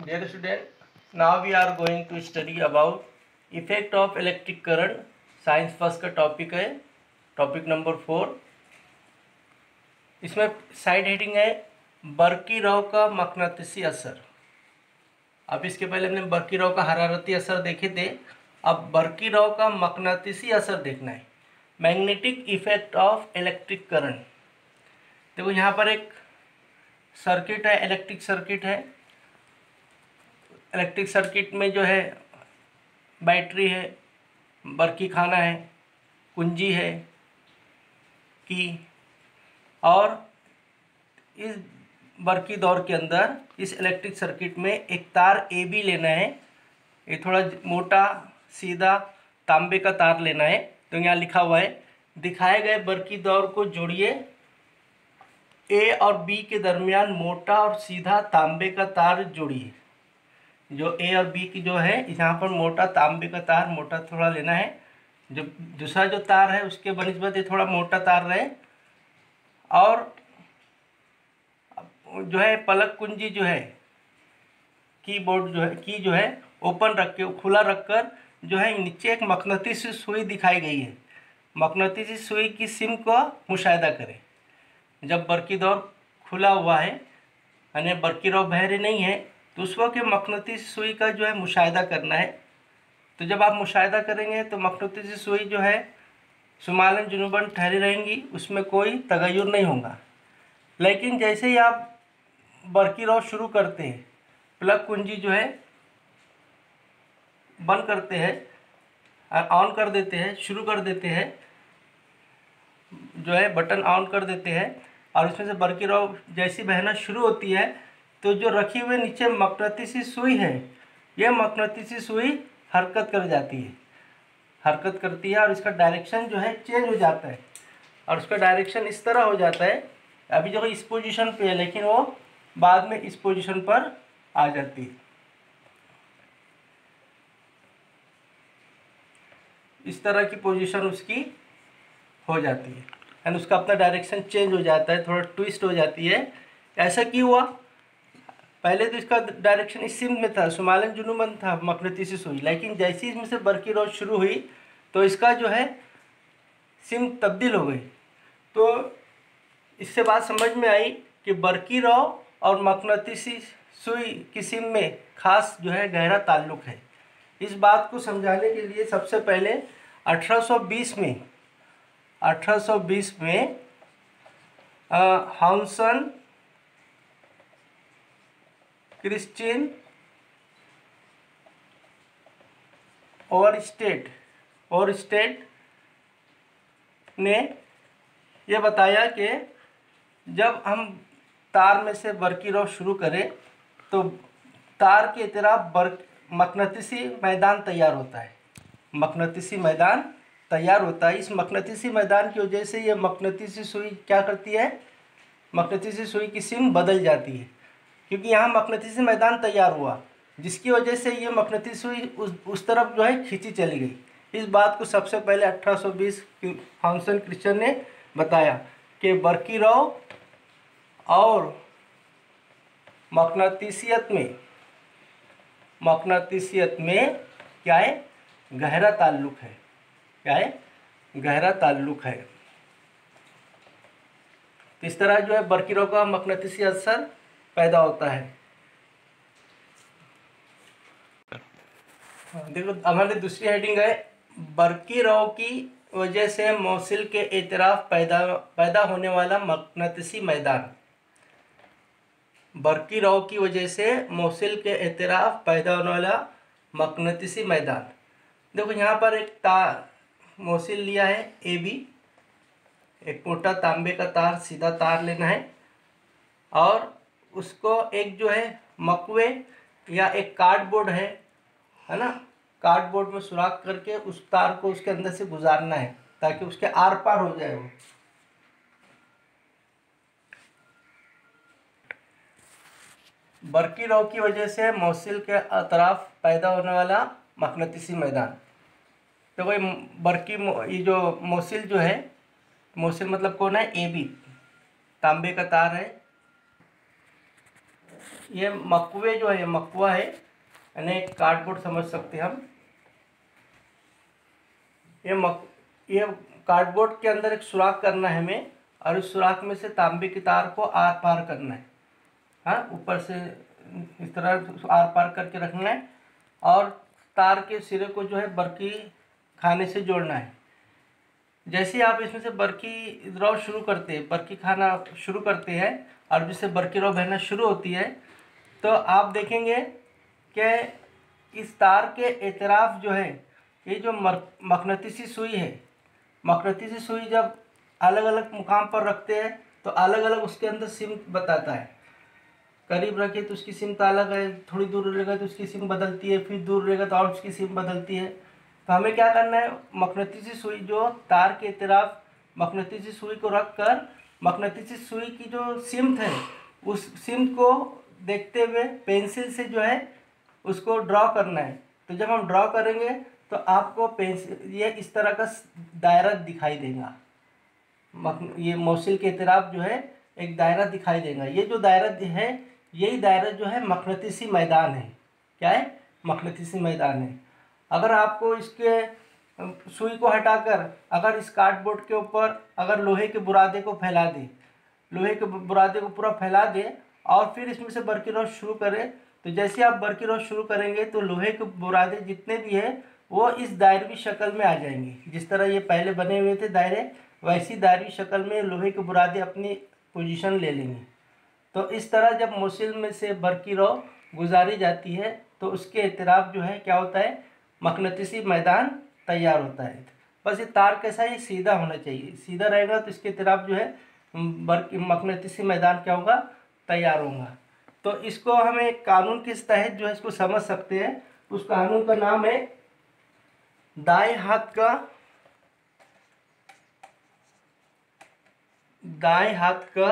Dear student, now we are going to study about effect of electric current. Science first का topic है, topic number 4। इसमें side heading है बर्की-रॉ का मकनातीसी असर। अब इसके पहले हमने बर्की-रॉ का हरारती असर देखे थे, अब बर्की-रॉ का मकनातीसी असर देखना है, magnetic effect of electric current. देखो यहाँ पर एक सर्किट है, इलेक्ट्रिक सर्किट है। इलेक्ट्रिक सर्किट में जो है बैटरी है, बर्की खाना है, कुंजी है की, और इस बर्की दौर के अंदर इस इलेक्ट्रिक सर्किट में एक तार ए बी लेना है। ये थोड़ा मोटा सीधा तांबे का तार लेना है। तो यहाँ लिखा हुआ है, दिखाए गए बर्की दौर को जोड़िए, ए और बी के दरमियान मोटा और सीधा तांबे का तार जोड़िए। जो ए और बी की जो है, यहाँ पर मोटा तांबे का तार, मोटा थोड़ा लेना है। जो दूसरा जो तार है उसके बनिस्बत ये थोड़ा मोटा तार रहे, और जो है पलक कुंजी जो है, कीबोर्ड जो है, की जो है ओपन रख के, खुला रखकर जो है नीचे एक मकनातीसी सुई दिखाई गई है। मकनातीसी सुई की सिम को मुशाहिदा करें। जब बर्की दौर खुला हुआ है यानी बर्की-रॉ बहरे नहीं है, तो उस वक्त मकनातीसी सुई का जो है मुशाहिदा करना है। तो जब आप मुशाहिदा करेंगे तो मकनातीसी सुई जो है शुमालन जुनूबन ठहरी रहेंगी, उसमें कोई तगय्युर नहीं होगा। लेकिन जैसे ही आप बर्की-रॉ शुरू करते हैं, प्लग कुंजी जो है बंद करते हैं, ऑन कर देते हैं, शुरू कर देते हैं, जो है बटन ऑन कर देते हैं, और इसमें से बर्की-रॉ जैसी बहना शुरू होती है, तो जो रखी हुई नीचे मकनातीसी सुई है, यह मकनातीसी सुई हरकत कर जाती है, हरकत करती है, और इसका डायरेक्शन जो है चेंज हो जाता है। और उसका डायरेक्शन इस तरह हो जाता है, अभी जो इस पोजीशन पे है, लेकिन वो बाद में इस पोजीशन पर आ जाती है। इस तरह की पोजीशन उसकी हो जाती है, एंड उसका अपना डायरेक्शन चेंज हो जाता है, थोड़ा ट्विस्ट हो जाती है। ऐसा क्यों हुआ? पहले तो इसका डायरेक्शन इस सिम में था, शुमालन जुनूबन था मकनातीसी सुई, लेकिन जैसे ही इसमें से बर्की-रॉ शुरू हुई तो इसका जो है सिम तब्दील हो गई। तो इससे बात समझ में आई कि बर्की-रॉ और मकनातीसी सुई की सिम में खास जो है गहरा ताल्लुक़ है। इस बात को समझाने के लिए सबसे पहले 1820 में हाउसन क्रिस्टिन ओवरस्टेट ने यह बताया कि जब हम तार में से बर्की-रॉ शुरू करें तो तार के इतराफ मकनातीसी मैदान तैयार होता है। मकनातीसी मैदान तैयार होता है। इस मकनातीसी मैदान की वजह से ये मकनातीसी सुई क्या करती है, मकनातीसी सुई की सिम बदल जाती है, क्योंकि यहाँ मकनातीसी मैदान तैयार हुआ, जिसकी वजह से ये मकनातीसी सुई उस तरफ जो है खींची चली गई। इस बात को सबसे पहले 1820 हाउसन क्रिस्टिन ने बताया कि बर्की-रॉ और मकनातीसियत में क्या है, गहरा ताल्लुक़ है। क्या है? गहरा ताल्लुक़ है। इस तरह जो है बर्की-रॉ का मकनातीसी असर पैदा होता है। देखो हमारी दूसरी हेडिंग है बर्की-रॉ की वजह से मौसिल के इतराफ पैदा होने वाला मकनातीसी मैदान। बर्की-रॉ की वजह से मौसिल के इतराफ पैदा होने वाला मकनातीसी मैदान। देखो यहाँ पर एक तार मौसिल लिया है ए बी, एक मोटा तांबे का तार, सीधा तार लेना है, और उसको एक जो है मकवे या एक कार्डबोर्ड है ना, कार्डबोर्ड में सुराख करके उस तार को उसके अंदर से गुजारना है, ताकि उसके आर पार हो जाए वो। बर्की-रॉ की वजह से मौसिल के अतराफ पैदा होने वाला मकनातीसी मैदान। तो ये जो मौसिल जो है, मौसिल मतलब कौन है, ए बी, तांबे का तार है, ये मकवे जो है, मकवा है, यानी कार्डबोर्ड समझ सकते हैं हम। ये कार्डबोर्ड के अंदर एक सुराख करना है हमें, और इस सुराख में से तांबे की तार को आर पार करना है। हाँ, ऊपर से इस तरह आर पार करके रखना है, और तार के सिरे को जो है बरकी खाने से जोड़ना है। जैसे ही आप इसमें से बरकी रौ शुरू करते हैं, बरकी खाना शुरू करते हैं, और जिससे बरकी रौ बहना शुरू होती है, तो आप देखेंगे कि इस तार के एतराफ़ जो है, ये जो मकनतीसी सुई है, मकनतीसी सुई जब अलग अलग मुकाम पर रखते हैं तो अलग अलग उसके अंदर सिम बताता है। करीब रखे तो उसकी सिमत अलग है, थोड़ी दूर रहेगा तो उसकी सिम बदलती है, फिर दूर रहेगा तो और उसकी सिम बदलती है। तो हमें क्या करना है, मकनतीसी सुई जो तार के तरफ मकनतीसी सुई को रख कर मकनतीसी सुई की जो सिमत है उस सिमत को देखते हुए पेंसिल से जो है उसको ड्रॉ करना है। तो जब हम ड्रॉ करेंगे तो आपको पेंसिल ये इस तरह का दायरा दिखाई देगा। ये मौसिल के तरफ जो है एक दायरा दिखाई देगा। ये जो दायरा है, यही दायरा जो है मकनतीसी मैदान है। क्या है? मकनतीसी मैदान है। अगर आपको इसके सुई को हटाकर अगर इस कार्डबोर्ड के ऊपर अगर लोहे के बुरादे को फैला दे, लोहे के बुरादे को पूरा फैला दे, और फिर इसमें से बरकी रौ शुरू करें, तो जैसे आप बरकी रौ शुरू करेंगे तो लोहे के बुरादे जितने भी है वो इस दायरवी शक्ल में आ जाएंगे। जिस तरह ये पहले बने हुए थे दायरे, वैसी दायरवी शक्ल में लोहे के बुरादे अपनी पोजीशन ले लेंगे। तो इस तरह जब मौसिल में से बरकी रौ गुजारी जाती है तो उसके एतराफ़ जो है क्या होता है, मकनतीसी मैदान तैयार होता है। बस ये तार कैसा है, सीधा होना चाहिए। सीधा रहेगा तो इसके एतराफ़ जो है मकनतीसी मैदान क्या होगा, तैयार होगा। तो इसको हम एक कानून के तहत जो है इसको समझ सकते हैं। उस कानून का नाम है दाएं हाथ का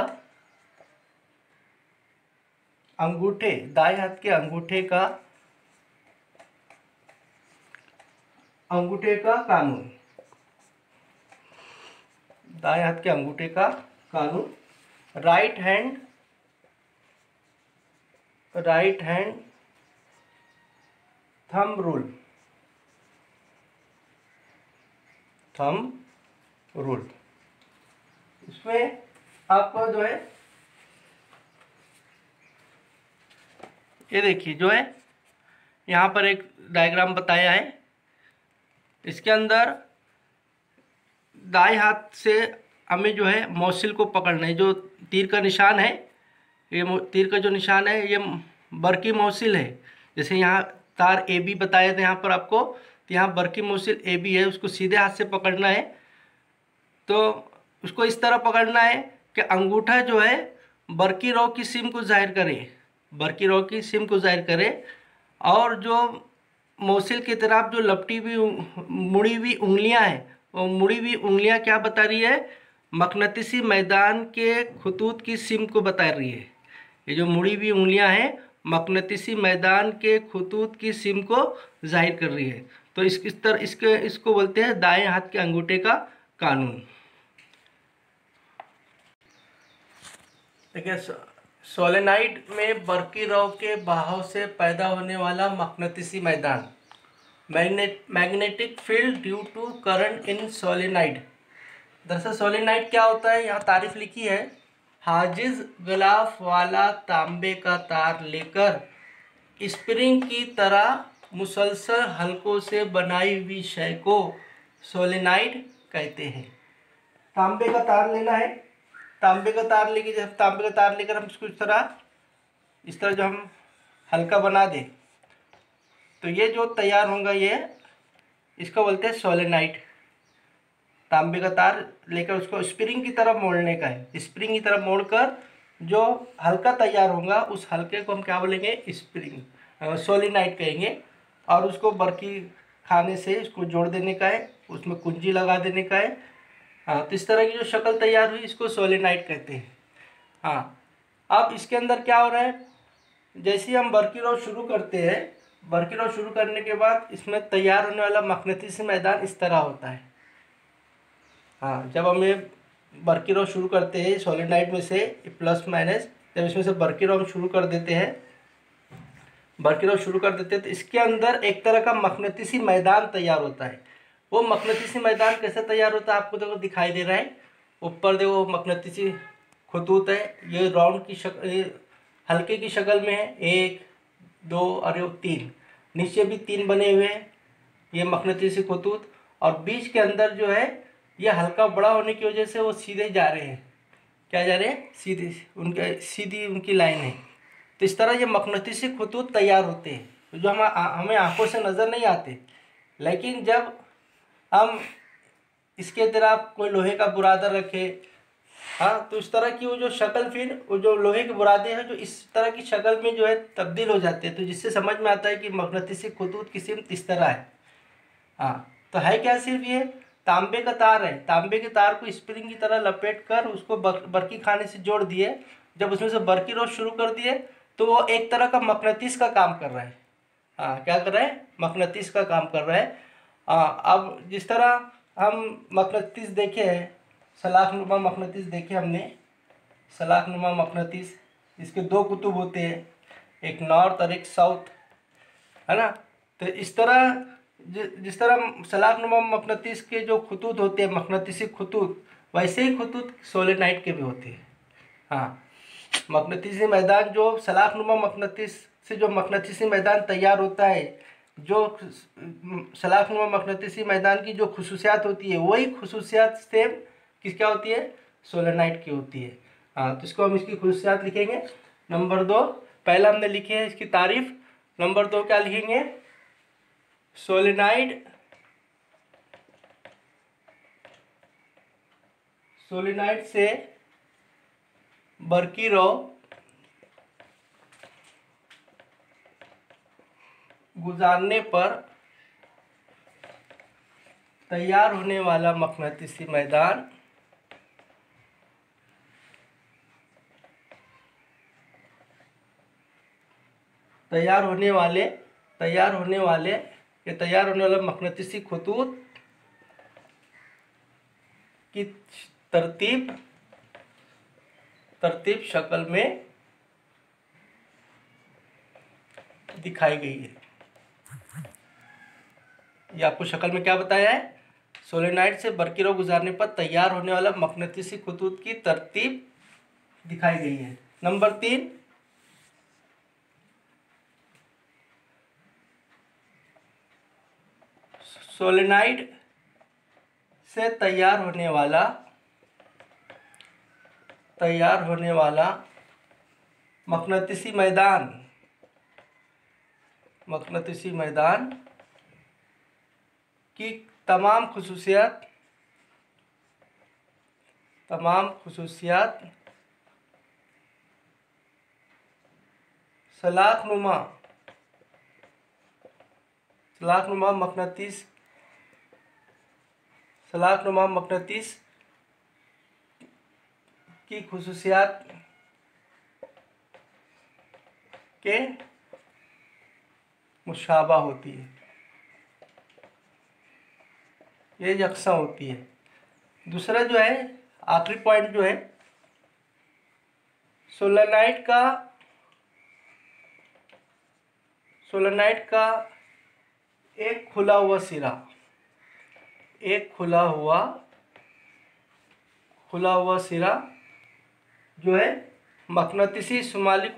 अंगूठे, दाएं हाथ के अंगूठे का कानून, दाएं हाथ के अंगूठे का कानून, राइट हैंड थंब रूल। इसमें आपको जो है ये देखिए जो है यहाँ पर एक डायग्राम बताया है। इसके अंदर दाएं हाथ से हमें जो है मौसिल को पकड़ना है। जो तीर का निशान है, ये तीर का जो निशान है ये बरकी मौसिल है। जैसे यहाँ तार ए बी बताया था यहाँ पर आपको, तो यहाँ बरकी मौसिल ए बी है, उसको सीधे हाथ से पकड़ना है। तो उसको इस तरह पकड़ना है कि अंगूठा जो है बरकी रौ की सिम को ज़ाहिर करे, और जो मौसिल की तरफ जो लपटी हुई मुड़ी हुई उंगलियां हैं, वो मुड़ी हुई उंगलियां क्या बता रही है, मकनतीसी मैदान के खतूत की सिम को बता रही है। ये जो मुड़ी हुई उंगलियां हैं मकनतीसी मैदान के खतूत की सिम को जाहिर कर रही है। तो इसको बोलते हैं दाएं हाथ के अंगूठे का कानून। देखिए, सोलेनाइड में बरकी रौ के बहाव से पैदा होने वाला मकनतीसी मैदान, magnetic field due to current in solenoid. दरअसल सोलेनाइड क्या होता है, यहाँ तारीफ लिखी है, हाजिज गलाफ वाला तांबे का तार लेकर स्प्रिंग की तरह मुसलसल हलकों से बनाई हुई शय को सोलेनाइड कहते हैं। तांबे का तार लेना है, तांबे का तार लेकर हम इसको इस तरह जो हम हल्का बना दें तो ये जो तैयार होगा ये इसको बोलते हैं सोलेनाइड। तांबे का तार लेकर उसको स्प्रिंग की तरफ मोड़ने का है। स्प्रिंग की तरफ मोड़कर जो हल्का तैयार होगा उस हल्के को हम क्या बोलेंगे, सोलेनाइड कहेंगे। और उसको बरकी खाने से इसको जोड़ देने का है, उसमें कुंजी लगा देने का है। हाँ, तो इस तरह की जो शक्ल तैयार हुई इसको सोलेनाइड कहते हैं। हाँ, अब इसके अंदर क्या हो रहा है, जैसे हम बरकी रौ शुरू करते हैं, बरकी रौ शुरू करने के बाद इसमें तैयार होने वाला मकनतीसी मैदान इस तरह होता है। हाँ, जब हम ये बरकी रौ शुरू करते हैं सोलेनाइड में से प्लस माइनस, जब इसमें से बरकी रॉ हम शुरू कर देते हैं, तो इसके अंदर एक तरह का मकनतीसी मैदान तैयार होता है। वो मकनतीसी मैदान कैसे तैयार होता है आपको देखो दिखाई दे रहा है। ऊपर देखो मकनतीसी खतूत है, ये राउंड की शक्ल, हल्के की शक्ल में है, 1 2 और 3, नीचे भी 3 बने हुए हैं ये मकनतीसी खतूत, और बीच के अंदर जो है ये हल्का बड़ा होने की वजह से वो सीधे जा रहे हैं। क्या जा रहे हैं? सीधी उनकी लाइन है। तो इस तरह ये मकनतीसी खतूत तैयार होते हैं जो हमें आंखों से नज़र नहीं आते, लेकिन जब हम इसके तरह कोई लोहे का बुरादा रखे, हाँ, तो इस तरह की वो जो शक्ल, फिर वो जो लोहे के बुरादे हैं जो इस तरह की शक्ल में जो है तब्दील हो जाते हैं, तो जिससे समझ में आता है कि मकनतीसी खतूत की सिमत इस तरह है। हाँ, तो है क्या? सिर्फ ये तांबे का तार है। तांबे के तार को स्प्रिंग की तरह लपेट कर उसको बरकी खाने से जोड़ दिए, जब उसमें से बरकी रोज शुरू कर दिए तो वो एक तरह का मकनतीस का काम कर रहा है। हाँ, क्या कर रहा है? मकनतीस का काम कर रहा है। हाँ, अब जिस तरह हम मकनतीस देखे हैं, सलाखनुमा मकनतीस देखे हमने, सलाखनुमा मकनतीस, इसके 2 कुतुब होते हैं, एक नॉर्थ और एक साउथ, है ना। तो इस तरह जिस तरह सलाखनुमा मकनतीस के जो खतूत होते हैं, मकनतीसी खतूत, वैसे ही खतूत सोलेनाइट के भी होते हैं। हाँ, मकनतीसी मैदान जो सलाखनुमा मकनतीस से जो मकनतीसी मैदान तैयार होता है, जो सलाखनुमा मकनतीसी मैदान की जो खुसूसियात होती है, वही खुसूसियात सेम किसका होती है? सोलेनाइट की होती है। हाँ, तो इसको हम इसकी खुसूसियात लिखेंगे। नंबर 2, पहला हमने लिखे है इसकी तारीफ, नंबर 2 क्या लिखेंगे? सोलेनाइड से बरकी रॉ गुजारने पर तैयार होने वाला मकनतीसी मैदान तैयार होने वाले मकनतीसी खतूत की तरतीब शक्ल में दिखाई गई है। ये आपको शक्ल में क्या बताया है? सोलेनाइड से बरकी रॉ गुजारने पर तैयार होने वाला मकनतीसी खतूत की तरतीब दिखाई गई है। नंबर 3, सोलेनाइड से तैयार होने वाला मकनतीसी मैदान की तमाम खुसूसियात सलाखनुमा मकनतीस की खुसूसियात के मुशाबा होती है, ये यकसा होती है। दूसरा जो है, आखिरी पॉइंट जो है, सोलेनाइड का एक खुला हुआ सिरा जो है मकनतीसी शुमाली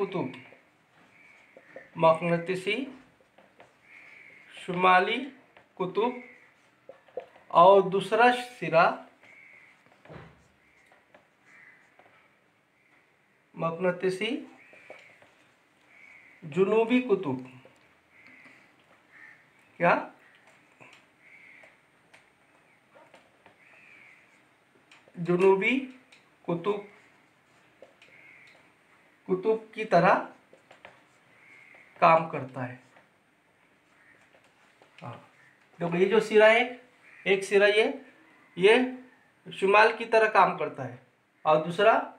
कुतुब और दूसरा सिरा मकनतीसी जुनूबी कुतुब। क्या? जुनूबी कुतुब की तरह काम करता है। हाँ, देखो ये जो सिरा है, एक सिरा ये शुमाल की तरह काम करता है और दूसरा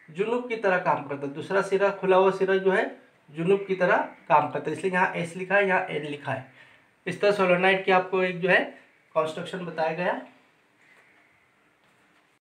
जुनूब की तरह काम करता है। दूसरा सिरा, खुला हुआ सिरा जो है, जुनूब की तरह काम करता है, इसलिए यहाँ एस लिखा है, यहाँ एन लिखा है। इस तरह सोलेनाइड की आपको एक जो है कंस्ट्रक्शन बताया गया।